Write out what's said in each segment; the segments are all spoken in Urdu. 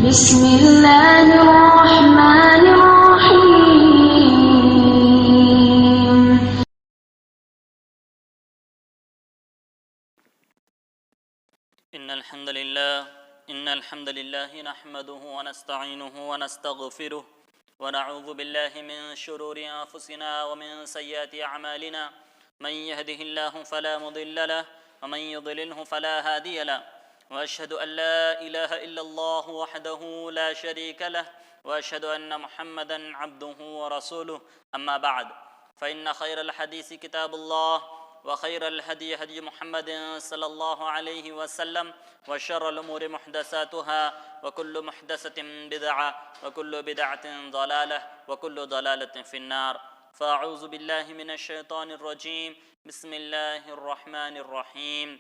بسم الله الرحمن الرحيم. إن الحمد لله نحمده ونستعينه ونستغفره ونعوذ بالله من شرور أنفسنا ومن سيئات أعمالنا من يهده الله فلا مضل له ومن يضلله فلا هادي له وأشهد أن لا إله إلا الله وحده لا شريك له وأشهد أن محمدا عبده ورسوله أما بعد فإن خير الحديث كتاب الله وخير الهدي هدي محمد صلى الله عليه وسلم وشر الأمور محدثاتها وكل محدثة بدعة وكل بدعة ضلالة وكل ضلالة في النار فأعوذ بالله من الشيطان الرجيم بسم الله الرحمن الرحيم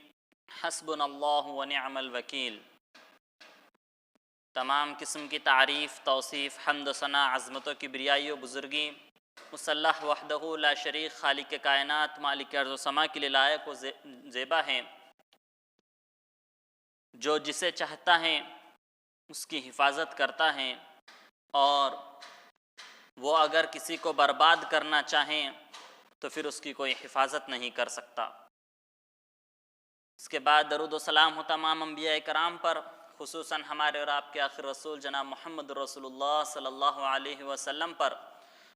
حسبنا اللہ ونعم الوکیل۔ تمام قسم کی تعریف، توصیف، حمد و ثنا، عظمت و کبریائی و بزرگی اس اللہ وحدہ لا شریک خالق کائنات مالک ارض و سما کے لیے لائق و زیبا ہیں، جو جسے چاہتا ہے اس کی حفاظت کرتا ہے، اور وہ اگر کسی کو برباد کرنا چاہیں تو پھر اس کی کوئی حفاظت نہیں کر سکتا۔ اس کے بعد درود و سلام ہو تمام انبیاء کرام پر، خصوصاً ہمارے اور آپ کے آخر رسول جناب محمد رسول اللہ صلی اللہ علیہ وسلم پر،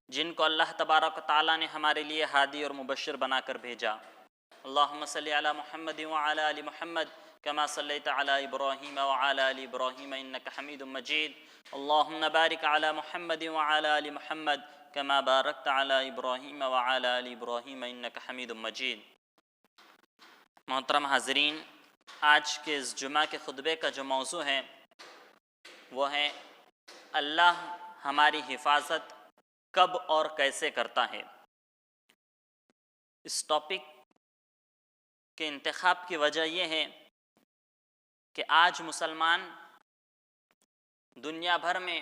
جن کو اللہ تبارک و تعالیٰ نے ہمارے لیے ہادی اور مبشر بنا کر بھیجا۔ اللہم صلی علی محمد وعلی آل محمد کما صلیت علی ابراہیم وعلی آل ابراہیم انک حمید مجید۔ اللہم بارک علی محمد وعلی آل محمد کما بارکت علی ابراہیم وعلی آل ابراہیم انک حمید مجید۔ محترم حاضرین، آج کے اس جمعہ کے خطبے کا جو موضوع ہے وہ ہے اللہ ہماری حفاظت کب اور کیسے کرتا ہے۔ اس ٹاپک کے انتخاب کی وجہ یہ ہے کہ آج مسلمان دنیا بھر میں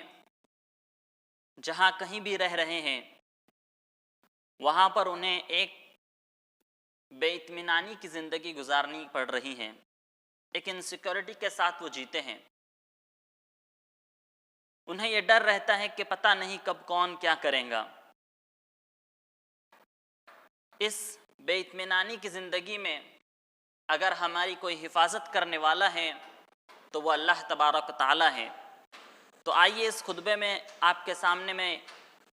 جہاں کہیں بھی رہ رہے ہیں وہاں پر انہیں ایک بے اطمینانی کی زندگی گزارنی پڑ رہی ہے، ایک انسیکیورٹی کے ساتھ وہ جیتے ہیں۔ انہیں یہ ڈر رہتا ہے کہ پتہ نہیں کب کون کیا کرے گا۔ اس بے اطمینانی کی زندگی میں اگر ہماری کوئی حفاظت کرنے والا ہے تو وہ اللہ تبارک و تعالیٰ ہے۔ تو آئیے اس خطبے میں آپ کے سامنے میں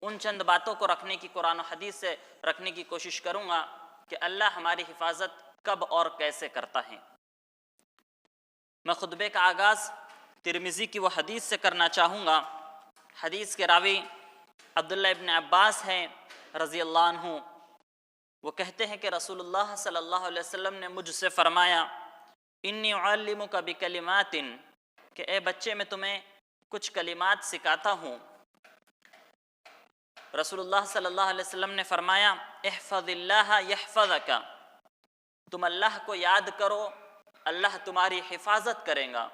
ان چند باتوں کو رکھنے کی، قرآن و حدیث سے رکھنے کی کوشش کروں گا کہ اللہ ہماری حفاظت کب اور کیسے کرتا ہے۔ میں خطبے کا آغاز ترمذی کی وہ حدیث سے کرنا چاہوں گا۔ حدیث کے راوی عبداللہ ابن عباس ہیں رضی اللہ عنہ۔ وہ کہتے ہیں کہ رسول اللہ صلی اللہ علیہ وسلم نے مجھ سے فرمایا، انی اعلمک بکلمات، کہ اے بچے میں تمہیں کچھ کلمات سکھاتا ہوں۔ رسول اللہ صلی اللہ علیہ وسلم نے فرمایا، احفظ اللہ یحفظک، تم اللہ کو یاد کرو، اللہ تمہاری حفاظت کرے گا۔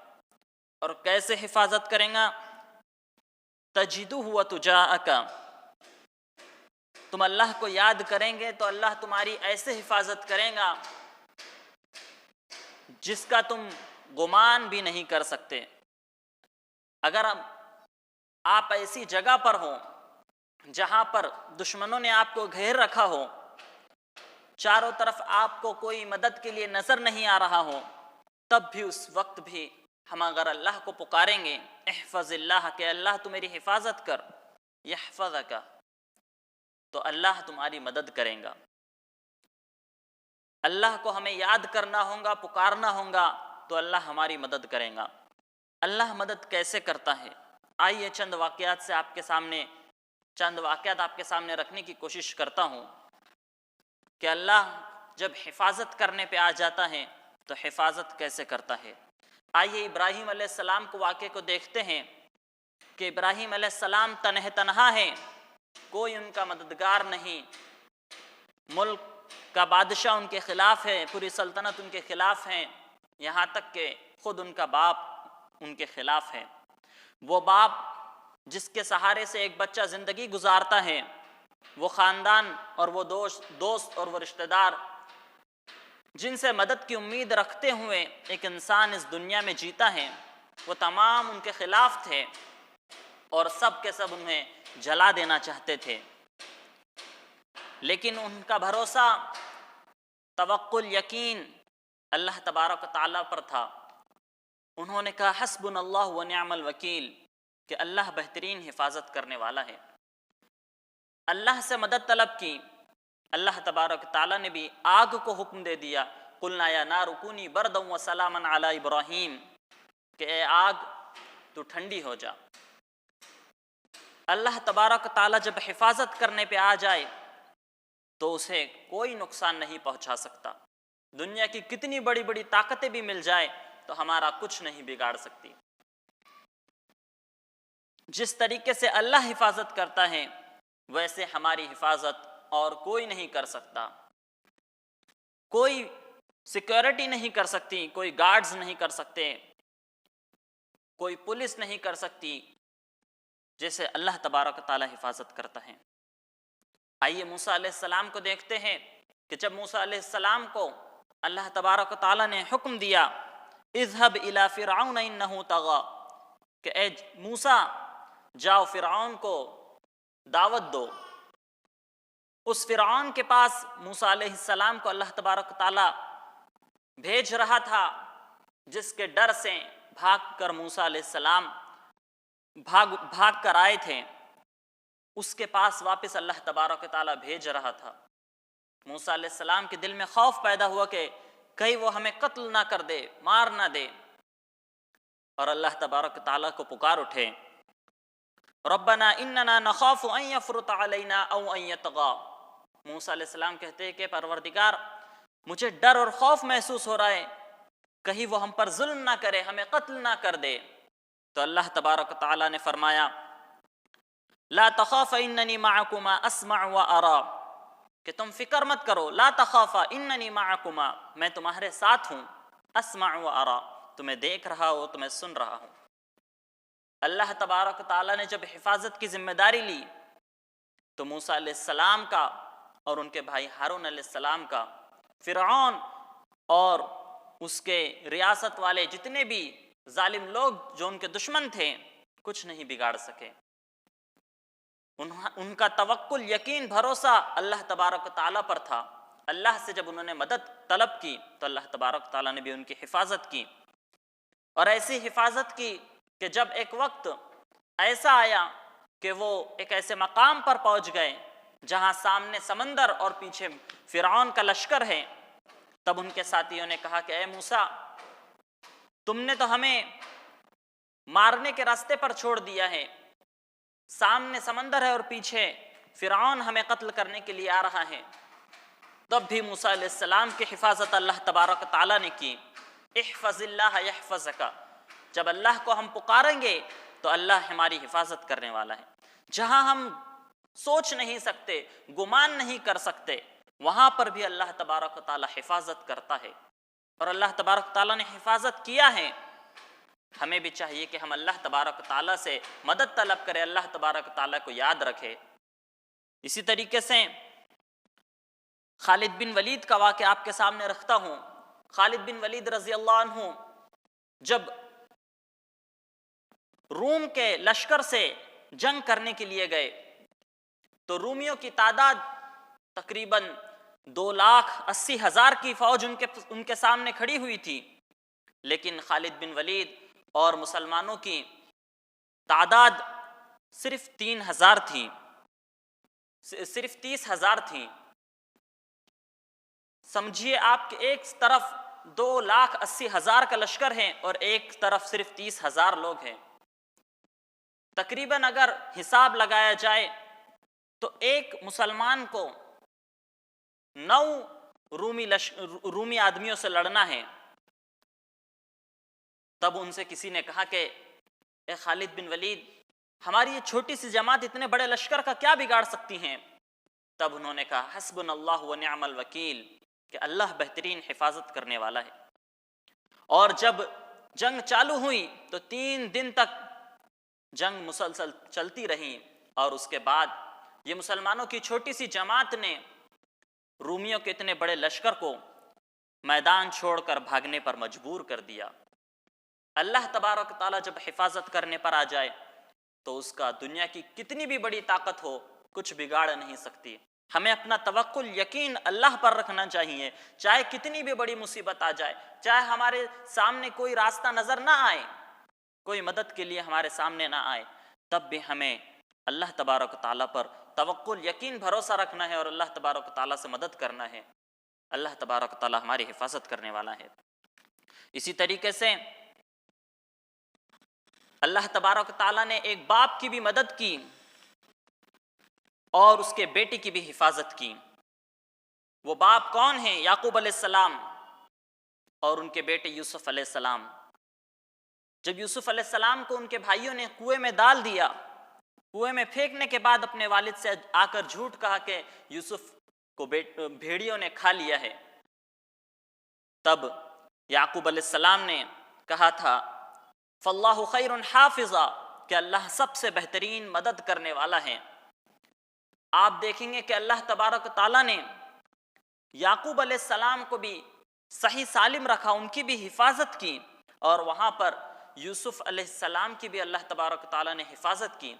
اور کیسے حفاظت کرے گا؟ تجدہ وتجاءک، تم اللہ کو یاد کریں گے تو اللہ تمہاری ایسے حفاظت کرے گا جس کا تم گمان بھی نہیں کر سکتے۔ اگر آپ ایسی جگہ پر ہوں جہاں پر دشمنوں نے آپ کو گھیر رکھا ہو، چاروں طرف آپ کو کوئی مدد کے لیے نظر نہیں آ رہا ہو، تب بھی اس وقت بھی ہم اگر اللہ کو پکاریں گے، احفظ اللہ، کہ اللہ تو میری حفاظت کر، یحفظک، تو اللہ تمہاری مدد کرے گا۔ اللہ کو ہمیں یاد کرنا ہوگا، پکارنا ہوگا، تو اللہ ہماری مدد کرے گا۔ اللہ مدد کیسے کرتا ہے؟ آئیے چند واقعات آپ کے سامنے رکھنے کی کوشش کرتا ہوں کہ اللہ جب حفاظت کرنے پہ آ جاتا ہے تو حفاظت کیسے کرتا ہے۔ آئیے ابراہیم علیہ السلام کو واقعے کو دیکھتے ہیں کہ ابراہیم علیہ السلام تنہا ہیں، کوئی ان کا مددگار نہیں، ملک کا بادشاہ ان کے خلاف ہے، پوری سلطنت ان کے خلاف ہیں، یہاں تک کہ خود ان کا باپ ان کے خلاف ہے۔ وہ باپ جس کے سہارے سے ایک بچہ زندگی گزارتا ہے، وہ خاندان اور وہ دوست اور وہ رشتہ دار جن سے مدد کی امید رکھتے ہوئے ایک انسان اس دنیا میں جیتا ہے، وہ تمام ان کے خلاف تھے اور سب کے سب انہیں جلا دینا چاہتے تھے، لیکن ان کا بھروسہ، توکل، یقین اللہ تبارک و تعالیٰ پر تھا۔ انہوں نے کہا حسبنا اللہ و نعم الوکیل، کہ اللہ بہترین حفاظت کرنے والا ہے۔ اللہ سے مدد طلب کی۔ اللہ تبارک و تعالیٰ نے بھی آگ کو حکم دے دیا، قلنا یا نار کونی بردا و سلاما علی ابراہیم، کہ اے آگ تو ٹھنڈی ہو جا۔ اللہ تبارک و تعالیٰ جب حفاظت کرنے پہ آ جائے تو اسے کوئی نقصان نہیں پہنچا سکتا۔ دنیا کی کتنی بڑی بڑی طاقتیں بھی مل جائے تو ہمارا کچھ نہیں بگاڑ سکتی۔ جس طریقے سے اللہ حفاظت کرتا ہے ویسے ہماری حفاظت اور کوئی نہیں کر سکتا، کوئی سیکیورٹی نہیں کر سکتی، کوئی گارڈز نہیں کر سکتے، کوئی پولیس نہیں کر سکتی جیسے اللہ تبارک و تعالیٰ حفاظت کرتا ہے۔ آئیے موسیٰ علیہ السلام کو دیکھتے ہیں کہ جب موسیٰ علیہ السلام کو اللہ تبارک و تعالیٰ نے حکم دیا اذهب الى فرعون انه طغى، کہ اے موسیٰ جاؤ فرعون کو دعوت دو۔ اس فرعون کے پاس موسیٰ علیہ السلام کو اللہ تبارک و تعالیٰ بھیج رہا تھا، جس کے ڈر سے بھاگ کر موسیٰ علیہ السلام بھاگ کر آئے تھے، اس کے پاس واپس اللہ تبارک و تعالیٰ بھیج رہا تھا۔ موسیٰ علیہ السلام کے دل میں خوف پیدا ہوا کہ کہیں وہ ہمیں قتل نہ کر دے، مار نہ دے، اور اللہ تبارک و تعالیٰ کو پکار اٹھے ربنا اننا نخاف ان یفرط علینا او ان یطغى۔ موسیٰ علیہ السلام کہتے ہیں کہ پروردگار مجھے ڈر اور خوف محسوس ہو رہا ہے، کہیں وہ ہم پر ظلم نہ کرے، ہمیں قتل نہ کر دے۔ تو اللہ تبارک و تعالیٰ نے فرمایا لا تخافا اننی معکما اسمع و ارى، کہ تم فکر مت کرو، لا تخافا اننی معکما، میں تمہارے ساتھ ہوں، اسمع و ارى، تمہیں دیکھ رہا ہوں، تمہیں سن رہا ہوں۔ اللہ تبارک و تعالیٰ نے جب حفاظت کی ذمہ داری لی تو موسیٰ علیہ السلام کا اور ان کے بھائی ہارون علیہ السلام کا فرعون اور اس کے ریاست والے جتنے بھی ظالم لوگ جو ان کے دشمن تھے کچھ نہیں بگاڑ سکے۔ ان کا توکل، یقین، بھروسہ اللہ تبارک و تعالیٰ پر تھا۔ اللہ سے جب انہوں نے مدد طلب کی تو اللہ تبارک و تعالیٰ نے بھی ان کی حفاظت کی، اور ایسی حفاظت کی کہ جب ایک وقت ایسا آیا کہ وہ ایک ایسے مقام پر پہنچ گئے جہاں سامنے سمندر اور پیچھے فرعون کا لشکر ہے، تب ان کے ساتھیوں نے کہا کہ اے موسیٰ تم نے تو ہمیں مارنے کے راستے پر چھوڑ دیا ہے، سامنے سمندر ہے اور پیچھے فرعون ہمیں قتل کرنے کے لیے آ رہا ہے۔ تب بھی موسیٰ علیہ السلام کی حفاظت اللہ تبارک و تعالیٰ نے کی، احفظ اللہ یحفظک، جب اللہ کو ہم پکاریں گے تو اللہ ہماری حفاظت کرنے والا ہے۔ جہاں ہم سوچ نہیں سکتے، گمان نہیں کر سکتے، وہاں پر بھی اللہ تبارک و تعالیٰ حفاظت کرتا ہے، اور اللہ تبارک و تعالیٰ نے حفاظت کیا ہے۔ ہمیں بھی چاہیے کہ ہم اللہ تبارک و تعالیٰ سے مدد طلب کریں، اللہ تبارک و تعالیٰ کو یاد رکھے۔ اسی طریقے سے خالد بن ولید کا واقعہ آپ کے سامنے رکھتا ہوں۔ خالد بن ولید رضی اللہ عنہ جب روم کے لشکر سے جنگ کرنے کے لیے گئے تو رومیوں کی تعداد تقریباً 2,80,000 کی فوج ان کے سامنے کھڑی ہوئی تھی، لیکن خالد بن ولید اور مسلمانوں کی تعداد صرف 3,000 تھی، صرف 30,000 تھی۔ سمجھیے آپ کہ ایک طرف 2,80,000 کا لشکر ہے اور ایک طرف صرف 30,000 لوگ ہیں۔ تقریباً اگر حساب لگایا جائے تو ایک مسلمان کو 9 رومی آدمیوں سے لڑنا ہے۔ تب ان سے کسی نے کہا کہ اے خالد بن ولید، ہماری یہ چھوٹی سی جماعت اتنے بڑے لشکر کا کیا بگاڑ سکتی ہیں؟ تب انہوں نے کہا حسبنا اللہ و نعم الوکیل، کہ اللہ بہترین حفاظت کرنے والا ہے۔ اور جب جنگ چالو ہوئی تو 3 دن تک جنگ مسلسل چلتی رہی، اور اس کے بعد یہ مسلمانوں کی چھوٹی سی جماعت نے رومیوں کے اتنے بڑے لشکر کو میدان چھوڑ کر بھاگنے پر مجبور کر دیا۔ اللہ تبارک تعالیٰ جب حفاظت کرنے پر آ جائے تو اس کا دنیا کی کتنی بھی بڑی طاقت ہو کچھ بگاڑ نہیں سکتی۔ ہمیں اپنا توکل یقین اللہ پر رکھنا چاہیے، چاہے کتنی بھی بڑی مصیبت آ جائے، چاہے ہمارے سامنے کوئی راستہ نظر نہ آئے، کوئی مدد کے لیے ہمارے سامنے نہ آئے، تب بھی ہمیں اللہ تبارک تعالیٰ پر توکل یقین بھروسہ رکھنا ہے اور اللہ تبارک تعالیٰ سے مدد کرنا ہے۔ اللہ تبارک تعالیٰ ہماری حفاظت کرنے والا ہے۔ اسی طریقے سے اللہ تبارک تعالیٰ نے ایک باپ کی بھی مدد کی اور اس کے بیٹے کی بھی حفاظت کی۔ وہ باپ کون ہیں؟ یعقوب علیہ السلام اور ان کے بیٹے یوسف علیہ السلام۔ جب یوسف علیہ السلام کو ان کے بھائیوں نے کنویں میں ڈال دیا، کنویں میں پھینکنے کے بعد اپنے والد سے آ کر جھوٹ کہا کہ یوسف کو بھیڑیوں نے کھا لیا ہے، تب یعقوب علیہ السلام نے کہا تھا فاللہ خیر حافظا، کہ اللہ سب سے بہترین مدد کرنے والا ہے۔ آپ دیکھیں گے کہ اللہ تبارک تعالیٰ نے یعقوب علیہ السلام کو بھی صحیح سالم رکھا، ان کی بھی حفاظت کی، اور وہاں پر یوسف علیہ السلام کی بھی اللہ تبارک تعالیٰ نے حفاظت کی،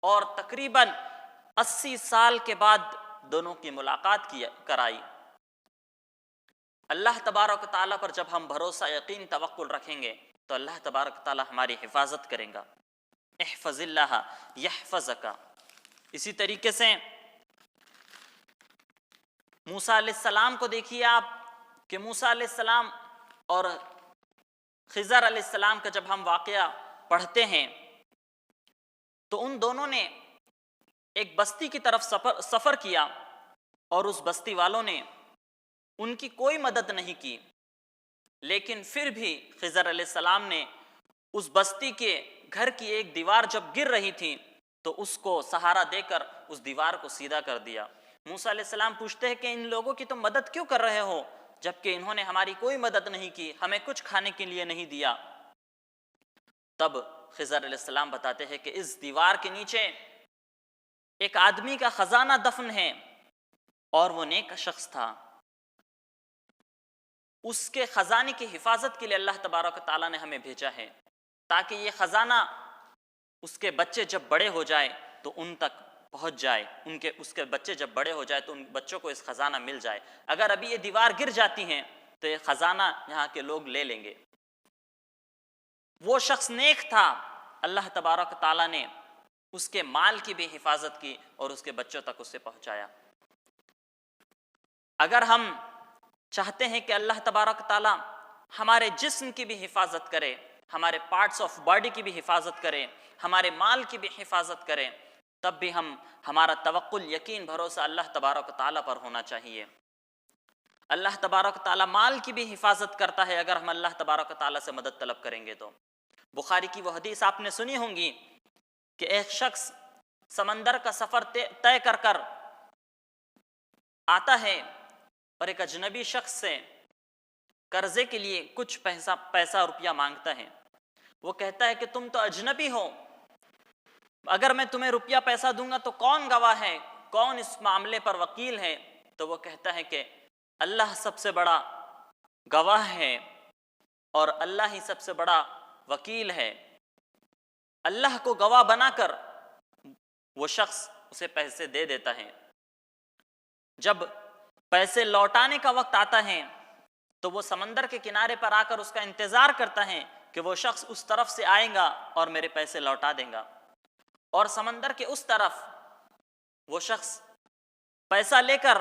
اور تقریباً 80 سال کے بعد دونوں کی ملاقات کرائی۔ اللہ تبارک تعالیٰ پر جب ہم بھروسہ یقین توکل رکھیں گے تو اللہ تبارک تعالیٰ ہماری حفاظت کرے گا۔ احفظ اللہ یحفظک۔ اسی طریقے سے موسیٰ علیہ السلام کو دیکھیے آپ کہ موسیٰ علیہ السلام اور خضر علیہ السلام کا جب ہم واقعہ پڑھتے ہیں تو ان دونوں نے ایک بستی کی طرف سفر کیا اور اس بستی والوں نے ان کی کوئی مدد نہیں کی، لیکن پھر بھی خضر علیہ السلام نے اس بستی کے گھر کی ایک دیوار جب گر رہی تھی تو اس کو سہارا دے کر اس دیوار کو سیدھا کر دیا۔ موسیٰ علیہ السلام پوچھتے ہیں کہ ان لوگوں کی تم مدد کیوں کر رہے ہو جبکہ انہوں نے ہماری کوئی مدد نہیں کی، ہمیں کچھ کھانے کے لیے نہیں دیا؟ تب خضر علیہ السلام بتاتے ہیں کہ اس دیوار کے نیچے ایک آدمی کا خزانہ دفن ہے اور وہ نیک شخص تھا، اس کے خزانے کی حفاظت کے لیے اللہ تبارک تعالیٰ نے ہمیں بھیجا ہے تاکہ یہ خزانہ اس کے بچے جب بڑے ہو جائے تو ان تک پہنچ جائے، اس کے بچے جب بڑے ہو جائے تو ان بچوں کو اس خزانہ مل جائے۔ اگر ابھی یہ دیوار گر جاتی ہیں تو یہ خزانہ یہاں کے لوگ لے لیں گے۔ وہ شخص نیک تھا، اللہ تبارک تعالیٰ نے اس کے مال کی بھی حفاظت کی اور اس کے بچوں تک اسے پہنچایا۔ اگر ہم چاہتے ہیں کہ اللہ تبارک تعالیٰ ہمارے جسم کی بھی حفاظت کرے، ہمارے پارٹس آف باڈی کی بھی حفاظت کرے، ہمارے مال کی بھی حفاظت کرے، تب بھی ہمارا توکل یقین بھروسہ اللہ تبارک تعالیٰ پر ہونا چاہیے۔ اللہ تبارک تعالیٰ مال کی بھی حفاظت کرتا ہے اگر ہم اللہ تبارک تعالیٰ سے مدد طلب کریں گے تو۔ بخاری کی وہ حدیث آپ نے سنی ہوں گی کہ ایک شخص سمندر کا سفر طے کر کر آتا ہے اور ایک اجنبی شخص سے قرضے کے لیے کچھ پیسہ روپیہ مانگتا ہے۔ وہ کہتا ہے کہ تم تو اجنبی ہو، اگر میں تمہیں روپیہ پیسہ دوں گا تو کون گواہ ہے، کون اس معاملے پر وکیل ہے؟ تو وہ کہتا ہے کہ اللہ سب سے بڑا گواہ ہے اور اللہ ہی سب سے بڑا وکیل ہے۔ اللہ کو گواہ بنا کر وہ شخص اسے پیسے دے دیتا ہے۔ جب پیسے لوٹانے کا وقت آتا ہے تو وہ سمندر کے کنارے پر آ کر اس کا انتظار کرتا ہے کہ وہ شخص اس طرف سے آئے گا اور میرے پیسے لوٹا دے گا، اور سمندر کے اس طرف وہ شخص پیسہ لے کر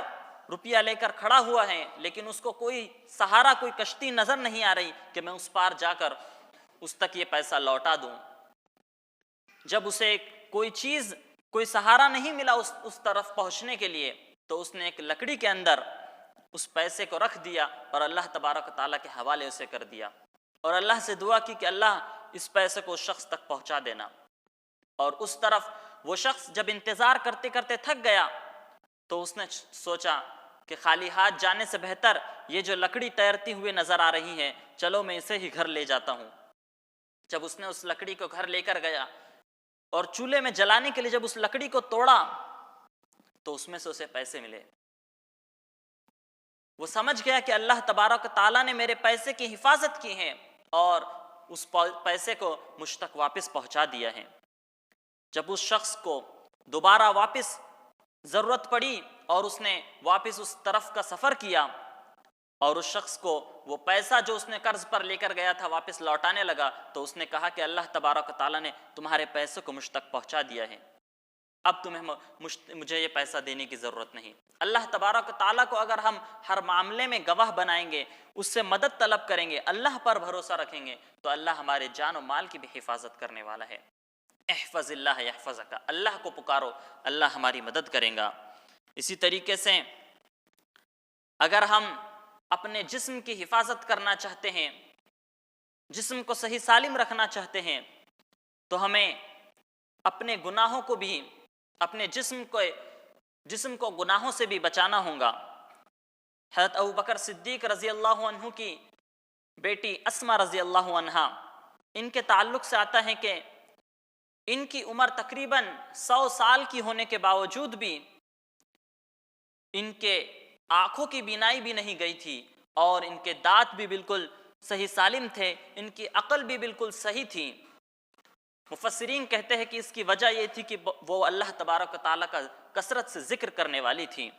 روپیہ لے کر کھڑا ہوا ہے، لیکن اس کو کوئی سہارا، کوئی کشتی نظر نہیں آ رہی کہ میں اس پار جا کر اس تک یہ پیسہ لوٹا دوں۔ جب اسے کوئی چیز، کوئی سہارا نہیں ملا اس طرف پہنچنے کے لیے تو اس نے ایک لکڑی کے اندر اس پیسے کو رکھ دیا اور اللہ تبارک تعالیٰ کے حوالے اسے کر دیا، اور اللہ سے دعا کی کہ اللہ اس پیسے کو اس شخص تک پہنچا دینا۔ اور اس طرف وہ شخص جب انتظار کرتے کرتے تھک گیا تو اس نے سوچا کہ خالی ہاتھ جانے سے بہتر یہ جو لکڑی تیرتی ہوئے نظر آ رہی ہے، چلو میں اسے ہی گھر لے جاتا ہوں۔ جب اس نے اس لکڑی کو گھر لے کر گیا اور چولہے میں جلانے کے لیے جب اس لکڑی کو توڑا تو اس میں سے اسے پیسے ملے۔ وہ سمجھ گیا کہ اللہ تبارک تعالیٰ نے میرے پیسے کی حفاظت کی ہے اور اس پیسے کو مجھ تک واپس پہنچا دیا ہے۔ جب اس شخص کو دوبارہ واپس ضرورت پڑی اور اس نے واپس اس طرف کا سفر کیا اور اس شخص کو وہ پیسہ جو اس نے قرض پر لے کر گیا تھا واپس لوٹانے لگا، تو اس نے کہا کہ اللہ تبارک و تعالیٰ نے تمہارے پیسے کو مجھ تک پہنچا دیا ہے، اب تمہیں مجھے یہ پیسہ دینے کی ضرورت نہیں۔ اللہ تبارک و تعالیٰ کو اگر ہم ہر معاملے میں گواہ بنائیں گے، اس سے مدد طلب کریں گے، اللہ پر بھروسہ رکھیں گے، تو اللہ ہمارے جان و مال کی بھی حفاظت کرنے والا ہے۔ احفظ اللہ یحفظک، اللہ کو پکارو، اللہ ہماری مدد کرے گا۔ اسی طریقے سے اگر ہم اپنے جسم کی حفاظت کرنا چاہتے ہیں، جسم کو صحیح سالم رکھنا چاہتے ہیں، تو ہمیں اپنے گناہوں کو بھی، اپنے جسم کو گناہوں سے بھی بچانا ہوگا۔ حضرت ابوبکر صدیق رضی اللہ عنہ کی بیٹی اسما رضی اللہ عنہا، ان کے تعلق سے آتا ہے کہ ان کی عمر تقریباً 100 سال کی ہونے کے باوجود بھی ان کے آنکھوں کی بینائی بھی نہیں گئی تھی اور ان کے دانت بھی بالکل صحیح سالم تھے، ان کی عقل بھی بالکل صحیح تھی۔ مفسرین کہتے ہیں کہ اس کی وجہ یہ تھی کہ وہ اللہ تبارک و تعالیٰ کا کثرت سے ذکر کرنے والی تھی۔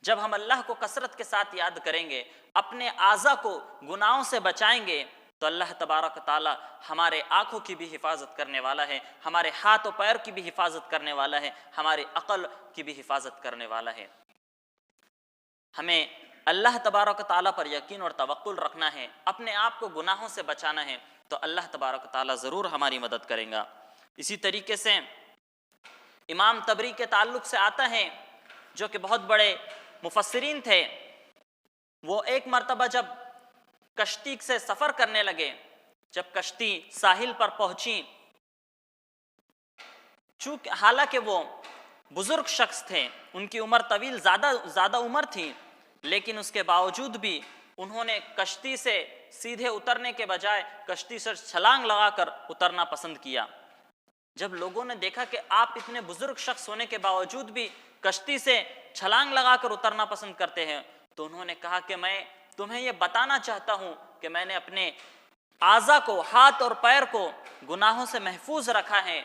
جب ہم اللہ کو کثرت کے ساتھ یاد کریں گے، اپنے اعضاء کو گناہوں سے بچائیں گے، تو اللہ تبارک و تعالیٰ ہمارے آنکھوں کی بھی حفاظت کرنے والا ہے، ہمارے ہاتھ و پیر کی بھی حفاظت کرنے والا ہے، ہماری عقل کی بھی حفاظت کرنے والا ہے۔ ہمیں اللہ تبارک و تعالیٰ پر یقین اور توکل رکھنا ہے، اپنے آپ کو گناہوں سے بچانا ہے، تو اللہ تبارک و تعالیٰ ضرور ہماری مدد کرے گا۔ اسی طریقے سے امام طبری کے تعلق سے آتا ہے، جو کہ بہت بڑے مفسرین تھے، وہ ایک مرتبہ جب کشتی سے سفر کرنے لگے، جب کشتی ساحل پر پہنچی، حالانکہ وہ بزرگ شخص تھے، ان کی عمر طویل زیادہ عمر تھی، لیکن اس کے باوجود بھی انہوں نے کشتی سے سیدھے اترنے کے بجائے کشتی سے چھلانگ لگا کر اترنا پسند کیا۔ جب لوگوں نے دیکھا کہ آپ اتنے بزرگ شخص ہونے کے باوجود بھی کشتی سے چھلانگ لگا کر اترنا پسند کرتے ہیں، تو انہوں نے کہا کہ میں تمہیں یہ بتانا چاہتا ہوں کہ میں نے اپنے اعضاء کو، ہاتھ اور پیر کو گناہوں سے محفوظ رکھا ہے،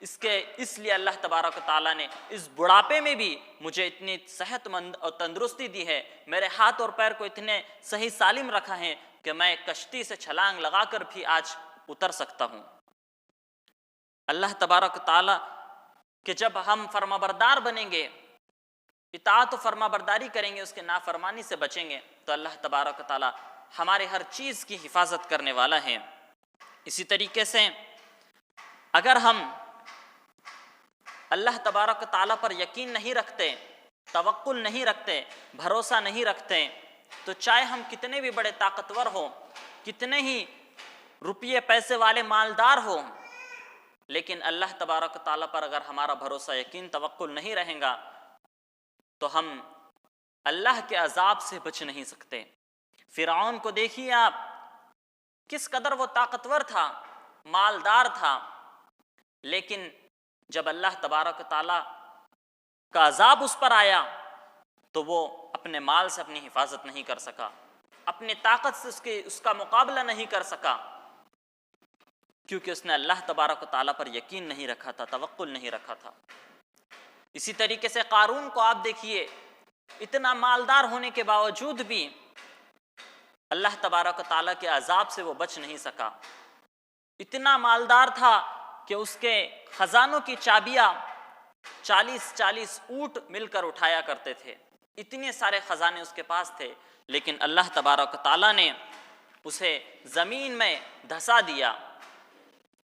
اس لیے اللہ تبارک و تعالیٰ نے اس بڑھاپے میں بھی مجھے اتنی صحت مند اور تندرستی دی ہے، میرے ہاتھ اور پیر کو اتنے صحیح سالم رکھا ہے کہ میں کشتی سے چھلانگ لگا کر بھی آج اتر سکتا ہوں۔ اللہ تبارک و تعالیٰ کہ جب ہم فرمانبردار بنیں گے، اطاعت و فرمانبرداری کریں گے، اس کے نافرمانی سے بچیں گے، تو اللہ تبارک و تعالیٰ ہمارے ہر چیز کی حفاظت کرنے والا ہے۔ اسی طریقے سے اگر ہم اللہ تبارک و تعالیٰ پر یقین نہیں رکھتے، توکل نہیں رکھتے، بھروسہ نہیں رکھتے، تو چاہے ہم کتنے بھی بڑے طاقتور ہوں، کتنے ہی روپیے پیسے والے مالدار ہوں، لیکن اللہ تبارک و تعالیٰ پر اگر ہمارا بھروسہ، یقین، توکل نہیں رہے گا، تو ہم اللہ کے عذاب سے بچ نہیں سکتے۔ فرعون کو دیکھیے آپ، کس قدر وہ طاقتور تھا، مالدار تھا، لیکن جب اللہ تبارک و تعالیٰ کا عذاب اس پر آیا تو وہ اپنے مال سے اپنی حفاظت نہیں کر سکا، اپنی طاقت سے اس کا مقابلہ نہیں کر سکا، کیونکہ اس نے اللہ تبارک و تعالیٰ پر یقین نہیں رکھا تھا، توکل نہیں رکھا تھا۔ اسی طریقے سے قارون کو آپ دیکھیے، اتنا مالدار ہونے کے باوجود بھی اللہ تبارک و تعالیٰ کے عذاب سے وہ بچ نہیں سکا۔ اتنا مالدار تھا کہ اس کے خزانوں کی چابیاں 40 اونٹ مل کر اٹھایا کرتے تھے، اتنے سارے خزانے اس کے پاس تھے، لیکن اللہ تبارک و تعالیٰ نے اسے زمین میں دھسا دیا،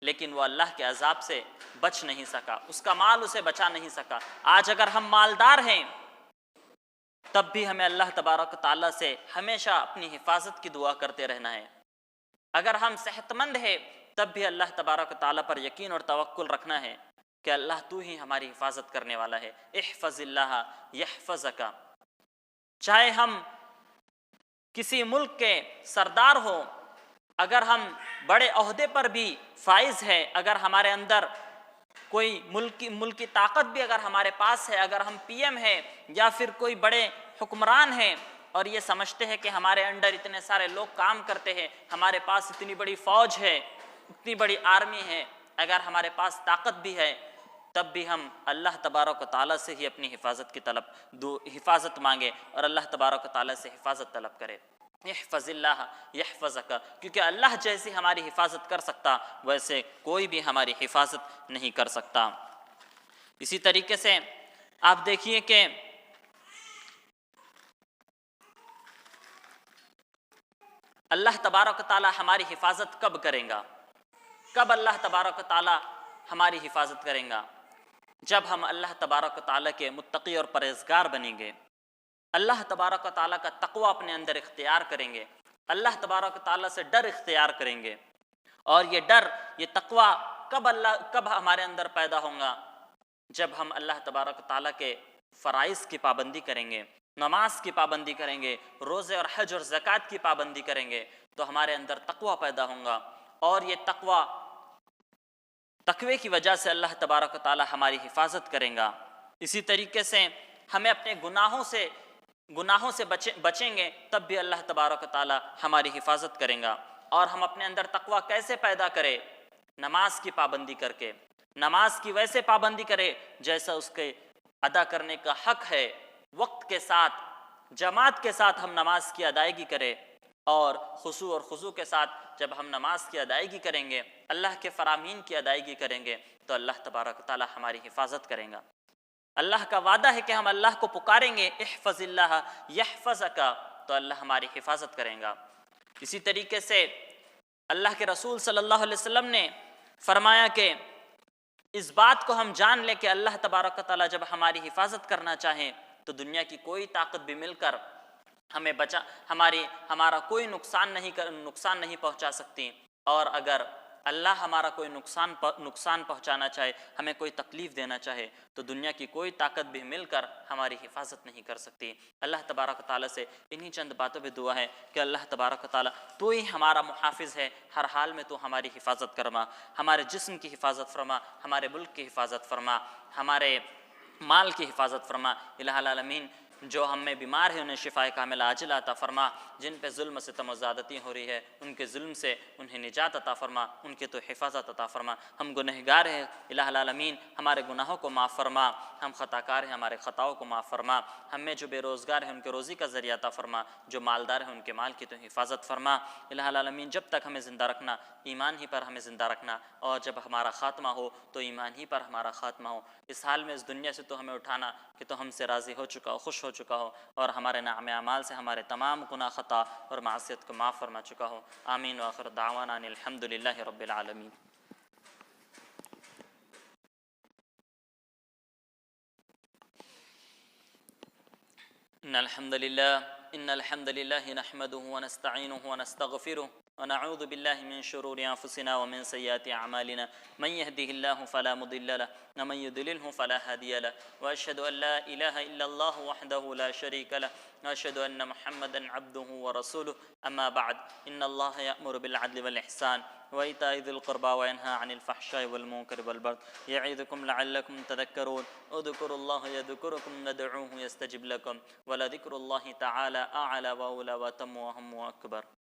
لیکن وہ اللہ کے عذاب سے بچ نہیں سکا، اس کا مال اسے بچا نہیں سکا۔ آج اگر ہم مالدار ہیں تب بھی ہمیں اللہ تبارک و تعالیٰ سے ہمیشہ اپنی حفاظت کی دعا کرتے رہنا ہے۔ اگر ہم صحت مند ہیں تب بھی اللہ تبارک و تعالیٰ پر یقین اور توکل رکھنا ہے کہ اللہ تو ہی ہماری حفاظت کرنے والا ہے۔ احفظ اللہ یحفظک۔ چاہے ہم کسی ملک کے سردار ہوں، اگر ہم بڑے عہدے پر بھی فائز ہے، اگر ہمارے اندر کوئی ملکی طاقت بھی اگر ہمارے پاس ہے، اگر ہم پی ایم ہیں یا پھر کوئی بڑے حکمران ہیں، اور یہ سمجھتے ہیں کہ ہمارے انڈر اتنے سارے لوگ کام کرتے ہیں، ہمارے پاس اتنی بڑی فوج ہے، اتنی بڑی آرمی ہے، اگر ہمارے پاس طاقت بھی ہے تب بھی ہم اللہ تبارک و تعالیٰ سے ہی اپنی حفاظت کی حفاظت مانگے اور اللہ تبارک و تعالیٰ سے حفاظت طلب کرے۔ احفظ اللہ یحفظک، کیونکہ اللہ جیسی ہماری حفاظت کر سکتا ویسے کوئی بھی ہماری حفاظت نہیں کر سکتا۔ اسی طریقے سے آپ دیکھیے کہ اللہ تبارک و تعالیٰ ہماری حفاظت کب کریں گا؟ کب اللہ تبارک و تعالیٰ ہماری حفاظت کریں گا؟ جب ہم اللہ تبارک و تعالیٰ کے متقی اور پرہیزگار بنیں گے، اللہ تبارک و تعالیٰ کا تقوی اپنے اندر اختیار کریں گے، اللہ تبارک و تعالیٰ سے ڈر اختیار کریں گے۔ اور یہ ڈر، یہ تقوی کب ہمارے اندر پیدا ہوگا؟ جب ہم اللہ تبارک و تعالیٰ کے فرائض کی پابندی کریں گے، نماز کی پابندی کریں گے، روزے اور حج اور زکوٰۃ کی پابندی کریں گے، تو ہمارے اندر تقوی پیدا ہوگا۔ اور یہ تقوی کی وجہ سے اللہ تبارک و تعالیٰ ہماری حفاظت کریں گا۔ اسی طریقے سے ہمیں اپنے گناہوں سے بچیں گے تب بھی اللہ تبارک و تعالیٰ ہماری حفاظت کریں گا۔ اور ہم اپنے اندر تقوی کیسے پیدا کریں؟ نماز کی پابندی کر کے، نماز کی ویسے پابندی کرے جیسا اس کے ادا کرنے کا حق ہے، وقت کے ساتھ جماعت کے ساتھ ہم نماز کی ادائیگی کریں، اور خشوع اور خضوع کے ساتھ جب ہم نماز کی ادائیگی کریں گے، اللہ کے فرامین کی ادائیگی کریں گے تو اللہ تبارک و تعالیٰ ہماری حفاظت کریں گا۔ اللہ کا وعدہ ہے کہ ہم اللہ کو پکاریں گے، احفظ اللہ یحفظک، تو اللہ ہماری حفاظت کریں گا۔ اسی طریقے سے اللہ کے رسول صلی اللہ علیہ وسلم نے فرمایا کہ اس بات کو ہم جان لیں کہ اللہ تبارک و تعالیٰ جب ہماری حفاظت کرنا چاہیں تو دنیا کی کوئی طاقت بھی مل کر ہمیں ہمارا کوئی نقصان نہیں پہنچا سکتی، اور اگر اللہ ہمارا کوئی نقصان پہنچانا چاہے، ہمیں کوئی تکلیف دینا چاہے، تو دنیا کی کوئی طاقت بھی مل کر ہماری حفاظت نہیں کر سکتی۔ اللہ تبارک و تعالیٰ سے انہی چند باتوں پہ دعا ہے کہ اللہ تبارک و تعالیٰ تو ہی ہمارا محافظ ہے، ہر حال میں تو ہماری حفاظت فرما، ہمارے جسم کی حفاظت فرما، ہمارے ملک کی حفاظت فرما، ہمارے مال کی حفاظت فرما۔ الہ العالمین جو ہم میں بیمار ہیں انہیں شفائے کاملہ عاجلہ عطا فرما، جن پہ ظلم ستم و زیادتی ہو رہی ہے ان کے ظلم سے انہیں نجات عطا فرما، ان کی تو حفاظت عطا فرما۔ ہم گنہگار ہیں الہ العالمین، ہمارے گناہوں کو معاف فرما، ہم خطا کار ہیں ہمارے خطاؤں کو معاف فرما، ہم میں جو بے روزگار ہیں ان کے روزی کا ذریعہ عطا فرما، جو مالدار ہیں ان کے مال کی تو حفاظت فرما۔ الہ العالمین جب تک ہمیں زندہ رکھنا ایمان ہی پر ہمیں زندہ رکھنا، اور جب ہمارا خاتمہ ہو تو ایمان ہی پر ہمارا خاتمہ ہو۔ اس حال میں اس دنیا سے تو ہمیں اٹھانا کہ تو ہم سے راضی ہو چکا ہو، خوش ہو چکا ہو، اور ہمارے نعم اعمال سے ہمارے تمام گناہ خطا اور معصیت کو معاف فرما چکا ہو۔ آمین وآخر دعوانا ان الحمد للہ رب العالمین۔ ان الحمد للہ نحمده ونستعینه ونستغفره ونعوذ باللہ من شرور انفسنا ومن سیئات اعمالنا، من يهده الله فلا مضل له ومن يضلله فلا هادي له، واشهد ان لا اله الا الله وحده لا شريك له، واشهد ان محمدا عبده ورسوله، اما بعد، ان الله يأمر بالعدل والاحسان وإيتاء ذي القربى وينهى عن الفحشاء والمنكر والبغي يعظكم لعلكم تذكرون، اذكروا الله يذكركم وادعوه يستجب لكم، ولذكر الله تعالى أعلى وأولى وأتم وأهم وأكبر۔